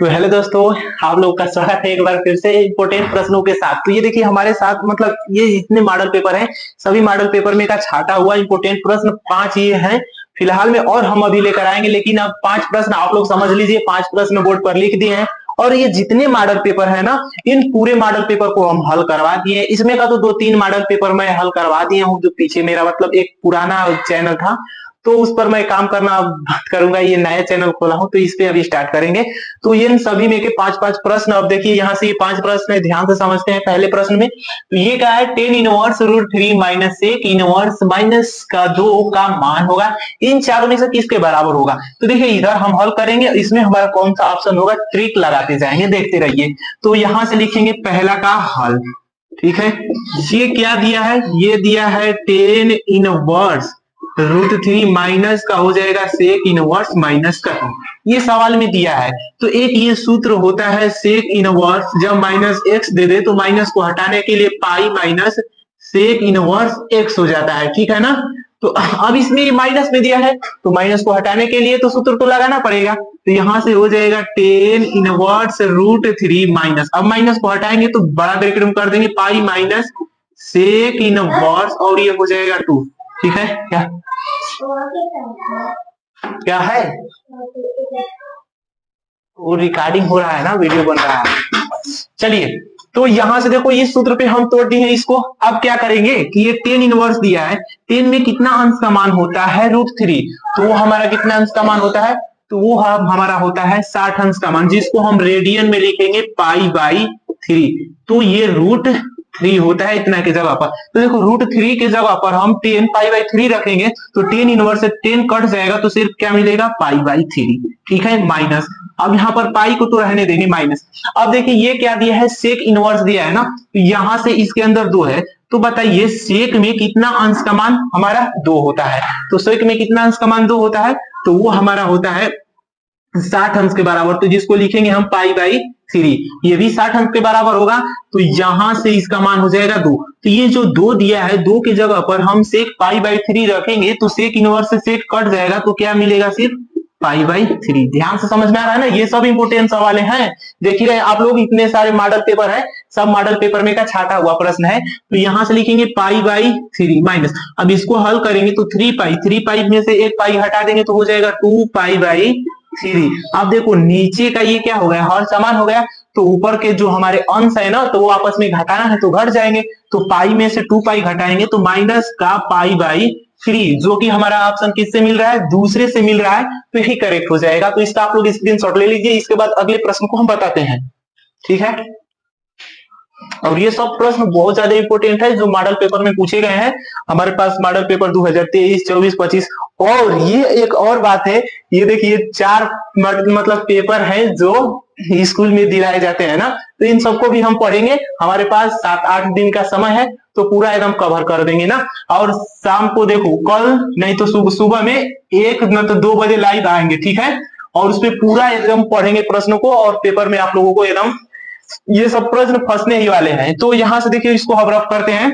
तो हेलो दोस्तों, आप लोग का स्वागत है एक बार फिर से इंपोर्टेंट प्रश्नों के साथ। तो ये देखिए हमारे साथ मतलब ये जितने मॉडल पेपर हैं सभी मॉडल पेपर में का छाटा हुआ इंपोर्टेंट प्रश्न 5 ये हैं फिलहाल में, और हम अभी लेकर आएंगे। लेकिन अब 5 प्रश्न आप लोग समझ लीजिए, 5 प्रश्न बोर्ड पर लिख दिए हैं और ये जितने मॉडल पेपर है ना, इन पूरे मॉडल पेपर को हम हल करवा दिए। इसमें का तो 2-3 मॉडल पेपर मैं हल करवा दिया हूँ, जो पीछे मेरा मतलब एक पुराना चैनल था तो उस पर मैं काम करना बात करूंगा। ये नया चैनल खोला हूं तो इस पे अभी स्टार्ट करेंगे। तो इन सभी में के 5-5 प्रश्न। अब देखिए यहाँ से ये 5 प्रश्न है, ध्यान से समझते हैं। पहले प्रश्न में तो ये क्या है, 10 inverse root 3 minus 1 inverse minus का 2 का मान होगा, इन चारों में से किसके बराबर होगा। तो देखिए इधर हम हल करेंगे, इसमें हमारा कौन सा ऑप्शन होगा, ट्रिक लगाते जाएंगे, देखते रहिए। तो यहाँ से लिखेंगे पहला का हल, ठीक है। ये क्या दिया है, ये दिया है 10 इनवर्स रूट 3 माइनस का हो जाएगा सेक इनवर्स माइनस का 2, ये सवाल में दिया है। तो एक ये सूत्र होता है सेक इनवर्स, जब माइनस एक्स दे दे तो माइनस को हटाने के लिए pi minus sec inverse x हो जाता है, ठीक है ना। तो अब इसमें ये माइनस में दिया है तो माइनस को हटाने के लिए तो सूत्र तो लगाना पड़ेगा। तो यहां से हो जाएगा 10 इनवर्स रूट 3 माइनस, अब माइनस को हटाएंगे तो बड़ा ब्रैकेट में कर देंगे पाई माइनस सेक इनवर्स और ये हो जाएगा 2, ठीक है। क्या क्या है, वो रिकॉर्डिंग हो रहा है ना, वीडियो बन रहा है। चलिए तो यहां से देखो इस सूत्र पे हम तोड़ दिए हैं इसको। अब क्या करेंगे कि ये 10 इनवर्स दिया है, 10 में कितना अंश का मान होता है रूट 3, तो वो हमारा कितना अंश का मान होता है, तो वो हमारा होता है 60 अंश का मान, जिसको हम रेडियन में लिखेंगे पाई बाई 3। तो ये रूट 3 होता है इतना की जगह पर। तो देखो रूट 3 की जगह पर हम 10 पाई बाई 3 रखेंगे तो 10 इनवर्स से 10 कट जाएगा तो सिर्फ क्या मिलेगा, पाई बाई 3, ठीक है, माइनस। अब यहाँ पर पाई को तो रहने देंगे माइनस। अब देखिए ये क्या दिया है, सेक इनवर्स दिया है ना, तो यहां से इसके अंदर 2 है, तो बताइए सेक में कितना अंश का मान हमारा 2 होता है। तो सेक में कितना अंश का मान 2 होता है, तो वो हमारा होता है 60 अंश के बराबर, तो जिसको लिखेंगे हम पाई बाई 3, ये भी 60 अंश के बराबर होगा। तो यहां से इसका मान हो जाएगा 2। तो ये जो 2 दिया है, 2 की जगह पर हम सेक पाई बाई 3 रखेंगे तो सेक इनवर्स से सेक कट जाएगा तो क्या मिलेगा, सिर्फ पाई बाई 3। ध्यान से समझ में आ रहा है ना, ये सब इंपोर्टेंट सवाल हैं। देख रहे आप लोग, इतने सारे मॉडल पेपर है, सब मॉडल पेपर में का छाटा हुआ प्रश्न है। तो यहां से लिखेंगे पाई बाई 3 माइनस, अब इसको हल करेंगे तो 3 पाई में से एक पाई हटा देंगे तो हो जाएगा 2 पाई बाई 3। अब देखो नीचे का ये क्या हो गया, हर समान हो गया, तो ऊपर के जो हमारे अंश है ना, तो वो आपस में घटाना है तो घट जाएंगे। तो पाई में से 2 पाई घटाएंगे तो माइनस का पाई बाई 3, जो कि हमारा ऑप्शन किससे मिल रहा है, दूसरे से मिल रहा है, तो यही करेक्ट हो जाएगा। तो इसका आप लोग स्क्रीनशॉट ले लीजिए, इसके बाद अगले प्रश्न को हम बताते हैं, ठीक है। और ये सब प्रश्न बहुत ज्यादा इंपोर्टेंट है जो मॉडल पेपर में पूछे गए हैं। हमारे पास मॉडल पेपर 2023, 24, 25 और ये एक और बात है, ये देखिए 4 मतलब पेपर हैं जो स्कूल में दिलाए जाते हैं ना, तो इन सबको भी हम पढ़ेंगे। हमारे पास 7-8 दिन का समय है तो पूरा एकदम कवर कर देंगे ना। और शाम को देखो, कल नहीं तो सुबह में 1 न तो 2 बजे लाइव आएंगे, ठीक है। और उसपे पूरा एकदम पढ़ेंगे प्रश्नों को, और पेपर में आप लोगों को एकदम ये सब प्रश्न फंसने ही वाले हैं। तो यहां से देखिए इसको हम रफ करते हैं।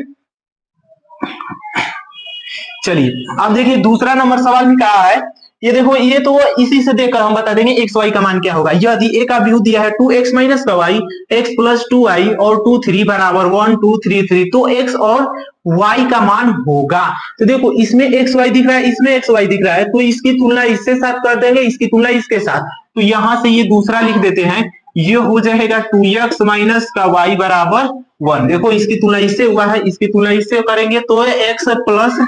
चलिए अब देखिए दूसरा नंबर सवाल में कहा है, ये देखो ये तो इसी से देखकर हम बता देंगे एक्स वाई का मान क्या होगा। यदि ए का व्यू दिया है 2x माइनस का वाई, x प्लस 2i और 2 3 बराबर 1 2 3 3, तो x और y का मान होगा। तो देखो इसमें एक्स वाई दिख रहा है, इसमें एक्स वाई दिख रहा है, तो इसकी तुलना इससे साथ कर देंगे, इसकी तुलना इसके साथ। तो यहां से ये दूसरा लिख देते हैं, ये हो जाएगा 2x माइनस का y बराबर 1। देखो इसकी तुलना इससे हुआ है, इसकी तुलना इससे करेंगे तो x प्लस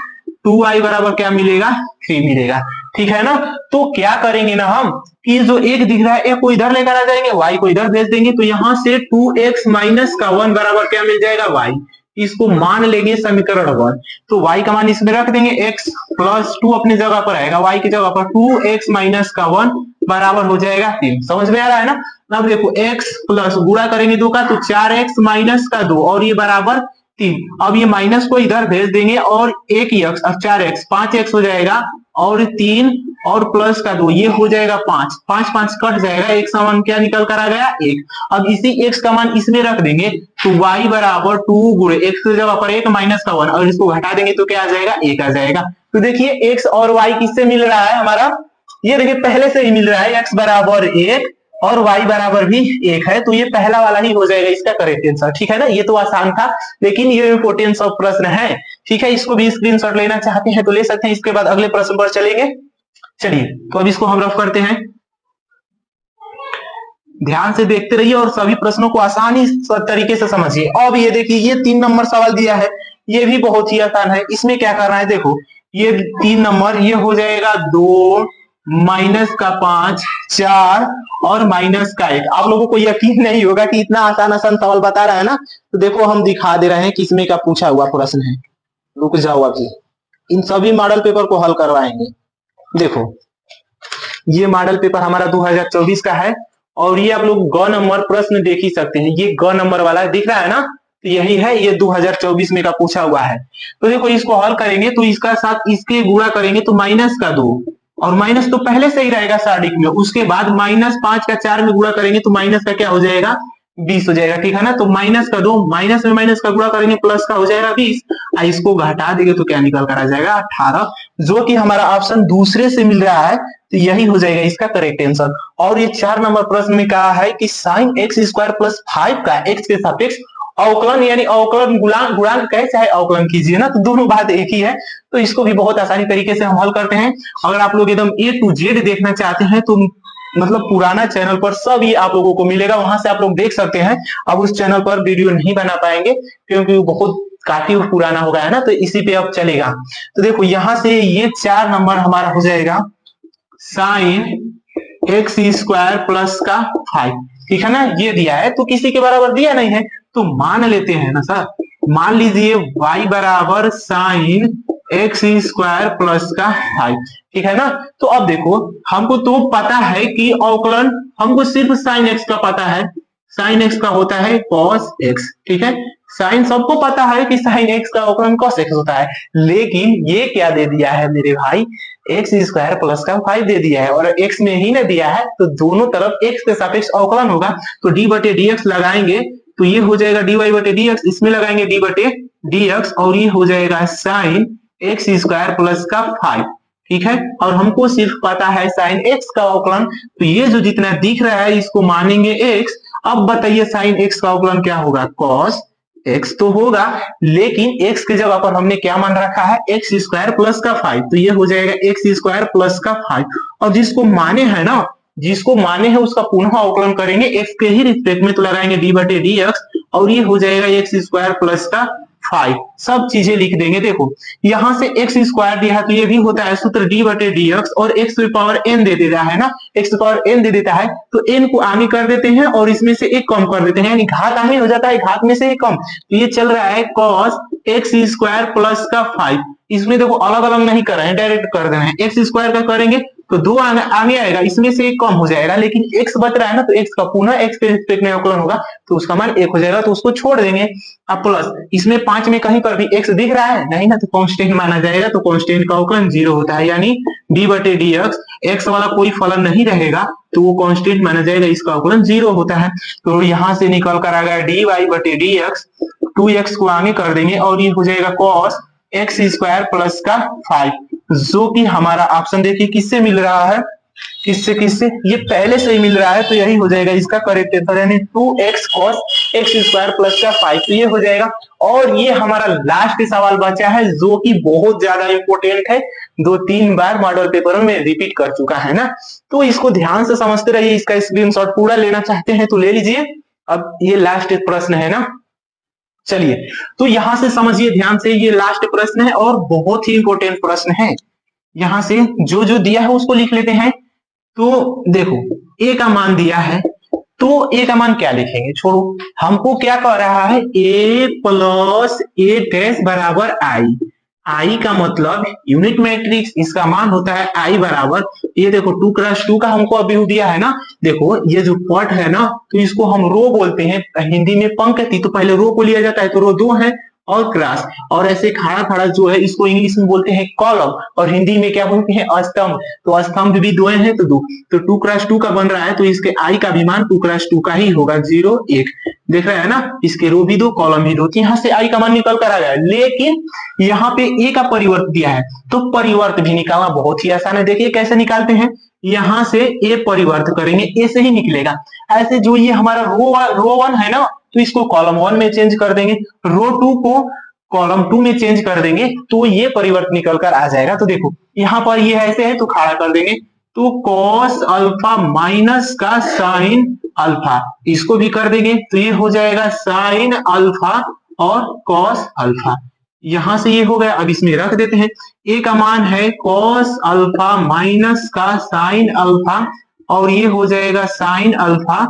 2i बराबर क्या मिलेगा, 3 मिलेगा, ठीक है ना। तो क्या करेंगे ना हम कि जो एक दिख रहा है एक को इधर लेकर आ जाएंगे, y को इधर भेज देंगे, तो यहां से 2x माइनस का 1 बराबर क्या मिल जाएगा, y। इसको मान लेंगे समीकरण 1, तो y का मान इसमें रख देंगे, x प्लस 2 अपनी जगह पर आएगा, y की जगह पर 2x माइनस का 1 बराबर हो जाएगा 3। समझ में आ रहा है ना। अब देखो x प्लस गुणा करेंगे 2 का तो 4x माइनस का 2 और ये बराबर 3। अब ये माइनस को इधर भेज देंगे और एक ही x, अब 4x 5x हो जाएगा और 3 और प्लस का 2, ये हो जाएगा 5 5 5 कट जाएगा, एक का मान क्या निकल कर आ गया 1। अब इसी x का मान इसमें रख देंगे तो y बराबर 2 गुणे x की जगह पर 1 माइनस का 1 और इसको घटा देंगे तो क्या आ जाएगा, 1 आ जाएगा। तो देखिए x और y किससे मिल रहा है हमारा, ये देखिए पहले से ही मिल रहा है, x बराबर 1 और y बराबर भी 1 है, तो ये पहला वाला ही हो जाएगा इसका करेक्ट आंसर। ठीक है ना, ये तो आसान था, लेकिन ये इंपोर्टेंस ऑफ प्रश्न है। ठीक है, इसको भी स्क्रीनशॉट लेना चाहते हैं तो ले सकते हैं। इसके बाद अगले प्रश्न पर चलेंगे। चलिए, तो अब इसको हम रफ करते हैं। ध्यान से देखते रहिए और सभी प्रश्नों को आसानी तरीके से समझिए। अब ये देखिए, ये 3 नंबर सवाल दिया है, ये भी बहुत ही आसान है। इसमें क्या करना है, देखो ये 3 नंबर, ये हो जाएगा 2 माइनस का 5 4 और माइनस का 1। आप लोगों को यकीन नहीं होगा कि इतना आसान आसान सवाल बता रहा है ना, तो देखो हम दिखा दे रहे हैं कि इसमें क्या पूछा हुआ प्रश्न है। रुक जाओ, अभी इन सभी मॉडल पेपर को हल करवाएंगे। देखो ये मॉडल पेपर हमारा 2024 का है, और ये आप लोग ग नंबर प्रश्न देख ही सकते हैं। ये ग नंबर वाला दिख रहा है ना, तो यही है, ये 2024 में का पूछा हुआ है। तो देखो इसको हल करेंगे तो इसका साथ इसके गुणा करेंगे तो माइनस का 2, और माइनस तो पहले से ही रहेगा साडिक में। उसके बाद माइनस 5 का 4 में गुणा करेंगे तो माइनस का क्या हो जाएगा, 20 हो जाएगा। ठीक है ना, तो माइनस का 2, माइनस में माइनस का गुणा करेंगे प्लस का हो जाएगा 20, और इसको घटा देंगे तो क्या निकल कर आ जाएगा 18, जो कि हमारा ऑप्शन दूसरे से मिल रहा है, तो यही हो जाएगा इसका करेक्ट आंसर। और ये 4 नंबर प्रश्न में कहा है कि साइन एक्स स्क्वायर प्लस 5 का एक्स के सापेक्ष अवकलन, यानी अवकलन गुणांक कैसे है अवकलन कीजिए ना, तो दोनों बात एक ही है। तो इसको भी बहुत आसानी तरीके से हम हल करते हैं। अगर आप लोग एकदम A to Z देखना चाहते हैं तो मतलब पुराना चैनल पर सब ये आप लोगों को मिलेगा, वहां से आप लोग देख सकते हैं। अब उस चैनल पर वीडियो नहीं बना पाएंगे क्योंकि वो बहुत काफी पुराना हो गया है ना, तो इसी पे अब चलेगा। तो देखो यहाँ से ये 4 नंबर हमारा हो जाएगा साइन एक्स स्क्वायर प्लस का 5। ठीक है ना, ये दिया है तो किसी के बराबर दिया नहीं है, तो मान लेते हैं ना सर, मान लीजिए y बराबर साइन एक्स स्क्वायर प्लस का 5। ठीक है ना, तो अब देखो हमको तो पता है कि अवकलन, हमको सिर्फ साइन एक्स का पता है, साइन एक्स का होता है कॉस एक्स। ठीक है, साइन सबको पता है कि साइन एक्स का अवकलन कॉस एक्स होता है, लेकिन ये क्या दे दिया है मेरे भाई, एक्स स्क्वायर प्लस का 5 दे दिया है, और एक्स में ही ना दिया है तो दोनों तरफ एक्स के सापेक्ष अवकलन होगा। तो डी बटे डी एक्स लगाएंगे तो ये हो जाएगा डी वाई बटे डी एक्स, इसमें लगाएंगे डी बटे डी एक्स, और ये हो जाएगा साइन एक्स स्क्वायर प्लस का 5। ठीक है, और हमको सिर्फ पता है साइन एक्स का अवकलन, तो ये जो जितना दिख रहा है इसको मानेंगे एक्स। अब बताइए साइन एक्स का अवकलन क्या होगा, कॉस एक्स तो होगा, लेकिन एक्स की जगह पर हमने क्या मान रखा है, एक्स स्क्वायर प्लस का 5, तो ये हो जाएगा एक्स स्क्वायर प्लस का 5। और जिसको माने है ना, जिसको माने है उसका पुनः अवकलन करेंगे एक्स के ही रिस्पेक्ट में, तो लगाएंगे डी बटे डी एक्स, और ये हो जाएगा एक्स स्क्वायर प्लस का 5। सब चीजें लिख देंगे। देखो यहां से एक्स स्क्वायर दिया है तो ये भी होता है सूत्र डी बटे डी एक्स, और एक्स पावर एन दे देता है ना, एक्स पावर एन दे देता है, तो एन को आगे कर देते हैं और इसमें से एक कम कर देते हैं, यानी घात आगे हो जाता है, घात में से एक कम। तो ये चल रहा है कॉस एक्स स्क्वायर प्लस का 5। इसमें देखो अलग अलग नहीं कर रहे हैं, डायरेक्ट कर देना है। एक्स स्क्वायर का करेंगे तो 2 आगे आएगा, इसमें से एक कम हो जाएगा, लेकिन एक्स बच रहा है ना, तो एक्स का पुनः एक्स के रिस्पेक्ट में अवकलन होगा तो उसका मान 1 हो जाएगा, तो उसको छोड़ देंगे। अब प्लस इसमें 5 में कहीं पर भी एक्स दिख रहा है नहीं ना, तो कांस्टेंट माना जाएगा, तो कांस्टेंट का अवकलन 0 होता है, यानी डी बटे डी एक्स वाला कोई फलन नहीं रहेगा तो वो कांस्टेंट माना जाएगा, इसका अवकलन 0 होता है। तो यहां से निकल कर आ गया डी वाई बटे डी एक्स, 2x को आगे कर देंगे और ये हो जाएगा कॉस एक्स स्क्वायर प्लस का 5, जो कि हमारा ऑप्शन देखिए किससे मिल रहा है, किससे किससे, ये पहले से ही मिल रहा है, तो यही हो जाएगा इसका करेक्ट आंसर, यानी 2x cos x square plus का 5, तो ये हो जाएगा। और ये हमारा लास्ट सवाल बचा है जो कि बहुत ज्यादा इंपॉर्टेंट है, 2-3 बार मॉडल पेपर में रिपीट कर चुका है ना, तो इसको ध्यान से समझते रहिए। इसका स्क्रीनशॉट पूरा लेना चाहते हैं तो ले लीजिए। अब ये लास्ट प्रश्न है ना, चलिए तो यहां से समझिए ध्यान से, ये लास्ट प्रश्न है और बहुत ही इंपॉर्टेंट प्रश्न है। यहां से जो जो दिया है उसको लिख लेते हैं। तो देखो ए का मान दिया है, तो ए का मान क्या लिखेंगे, छोड़ो, हमको क्या कह रहा है, ए प्लस ए डैश बराबर आई। आई का मतलब यूनिट मैट्रिक्स, इसका मान होता है आई बराबर, ये देखो 2x2 का हमको अभी दिया है ना, देखो ये जो पट है ना, तो इसको हम रो बोलते हैं, हिंदी में पंक्ति, तो पहले रो को लिया जाता है, तो रो 2 है और क्रॉस, और ऐसे खड़ा खड़ा जो है इसको इंग्लिश में बोलते हैं कॉलम, और हिंदी में क्या बोलते हैं, स्तंभ। तो स्तंभ भी 2 हैं तो 2, तो 2x2 का बन रहा है, तो इसके आई का भी मान 2x2 का ही होगा, 0 1, देख रहे हैं ना, इसके रो भी 2 कॉलम भी 2, तो यहाँ से आई का मान निकल कर आ गया। लेकिन यहाँ पे ए का परिवर्त दिया है, तो परिवर्त भी निकालना बहुत ही आसान है। देखिए कैसे निकालते हैं, यहाँ से ए परिवर्त करेंगे, ए से ही निकलेगा। ऐसे जो ये हमारा रो 1 है ना, तो इसको कॉलम 1 में चेंज कर देंगे, रो 2 को कॉलम 2 में चेंज कर देंगे, तो ये परिवर्त निकल कर आ जाएगा। तो देखो यहाँ पर ये ऐसे है तो खड़ा कर देंगे, तो कॉस अल्फा माइनस का साइन अल्फा, इसको भी कर देंगे तो ये हो जाएगा साइन अल्फा और कॉस अल्फा। यहां से ये हो गया। अब इसमें रख देते हैं, ए का मान है कॉस अल्फा माइनस का साइन अल्फा, और ये हो जाएगा साइन अल्फा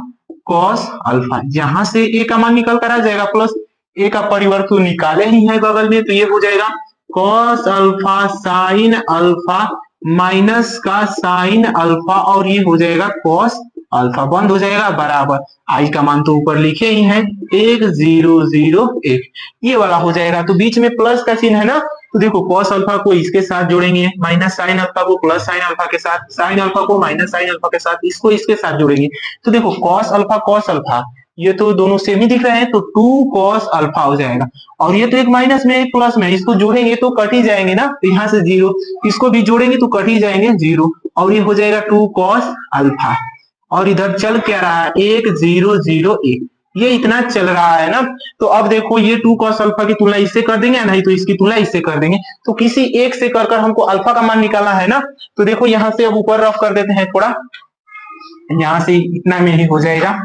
कॉस अल्फा। यहां से ए का मान निकल कर आ जाएगा, प्लस ए का परिवर्तन निकाले ही है बगल में, तो ये हो जाएगा cos alpha sine alpha minus का साइन अल्फा, और ये हो जाएगा कॉस अल्फा, बंद हो जाएगा बराबर आई का मान तो ऊपर लिखे ही है 1001, ये वाला हो जाएगा। तो बीच में प्लस का चिन्ह है ना, तो देखो कॉस अल्फा को इसके साथ जोड़ेंगे, माइनस साइन अल्फा को प्लस साइन अल्फा के साथ, साइन अल्फा को माइनस साइन अल्फा के साथ, इसको इसके साथ जोड़ेंगे। तो देखो कॉस अल्फा ये तो दोनों सेम ही दिख रहे हैं, तो 2 कॉस अल्फा हो जाएगा। और ये तो एक माइनस में एक प्लस में, इसको जोड़ेंगे तो कट ही जाएंगे ना, तो यहाँ से 0, इसको भी जोड़ेंगे तो कट ही जाएंगे 0, और ये हो जाएगा 2 कॉस अल्फा। और इधर चल क्या रहा है 1001, ये इतना चल रहा है ना। तो अब देखो ये 2 cos अल्फा की तुलना इससे कर देंगे, नहीं तो इसकी तुलना इससे कर देंगे, तो किसी एक से कर हमको अल्फा का मान निकालना है ना। तो देखो यहां से अब ऊपर रफ कर देते हैं थोड़ा, यहां से इतना में ही हो जाएगा।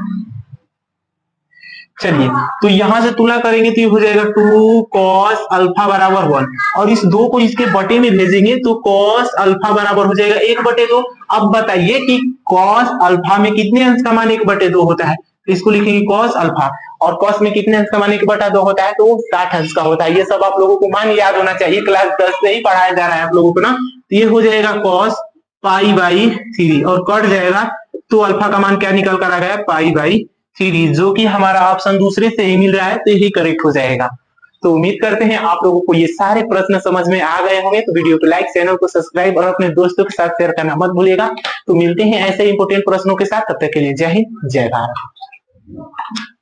चलिए तो यहां से तुलना करेंगे तो ये हो जाएगा 2 cos अल्फा बराबर 1, और इस 2 को इसके बटे में भेजेंगे तो cos अल्फा बराबर हो जाएगा 1/2। अब बताइए कि cos अल्फा में कितने अंश का मान 1/2 होता है, तो इसको लिखेंगे cos अल्फा, और cos में कितने अंश का मान 1/2 होता है, तो 60 अंश का होता है। ये सब आप लोगों को मान याद होना चाहिए, क्लास 10 से ही पढ़ाया जा रहा है आप लोगों को ना। तो ये हो जाएगा cos π/3, और कट जाएगा तो अल्फा का मान क्या निकल कर आ गया π/3, जो कि हमारा ऑप्शन दूसरे से ही मिल रहा है, तो यही करेक्ट हो जाएगा। तो उम्मीद करते हैं आप लोगों को ये सारे प्रश्न समझ में आ गए होंगे। तो वीडियो को लाइक, चैनल को सब्सक्राइब और अपने दोस्तों के साथ शेयर करना मत भूलिएगा। तो मिलते हैं ऐसे इंपोर्टेंट प्रश्नों के साथ, तब तक के लिए जय हिंद जय भारत।